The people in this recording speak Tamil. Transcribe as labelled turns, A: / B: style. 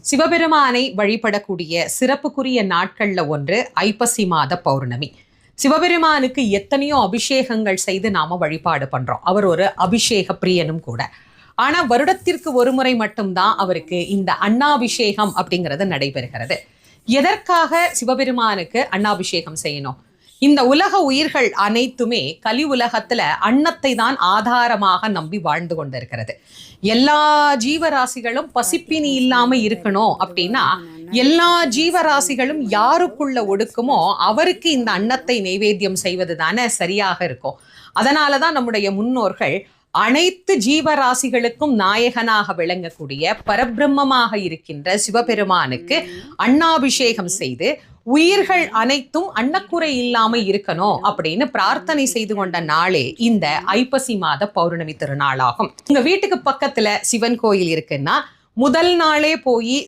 A: சிவபெருமானை வழிபடக்கூடிய சிறப்புக்குரிய நாட்கள்ல ஒன்று ஐப்பசி மாத பௌர்ணமி. சிவபெருமானுக்கு எத்தனையோ அபிஷேகங்கள் செய்து நாம வழிபாடு பண்றோம். அவர் ஒரு அபிஷேக பிரியனும் கூட. ஆனா வருடத்திற்கு ஒரு முறை மட்டும்தான் அவருக்கு இந்த அன்னாபிஷேகம் அப்படிங்கிறது நடைபெறுகிறது. எதற்காக சிவபெருமானுக்கு அன்னாபிஷேகம் செய்யணும்? இந்த உலக உயிர்கள் அனைத்துமே கலி உலகத்துல அன்னத்தை தான் ஆதாரமாக நம்பி வாழ்ந்து கொண்டிருக்கிறது. எல்லா ஜீவராசிகளும் பசிப்பினி இல்லாம இருக்கணும் அப்படின்னா எல்லா ஜீவராசிகளும் யாருக்குள்ள ஒடுக்குமோ அவருக்கு இந்த அன்னத்தை நைவேத்தியம் செய்வது தானே சரியாக இருக்கும். அதனாலதான் நம்முடைய முன்னோர்கள் அனைத்து ஜீவராசிகளுக்கும் நாயகனாக விளங்கக்கூடிய பரபிரம்மமாக இருக்கின்ற சிவபெருமானுக்கு அன்னாபிஷேகம் செய்து உயிர்கள் அனைத்தும் அன்னக்குறை இல்லாம இருக்கணும் அப்படின்னு பிரார்த்தனை செய்து கொண்ட நாளே இந்த ஐப்பசி மாத பௌர்ணமி திருநாளாகும். உங்க வீட்டுக்கு பக்கத்துல சிவன் கோயில் இருக்குன்னா முதல் நாளே போய்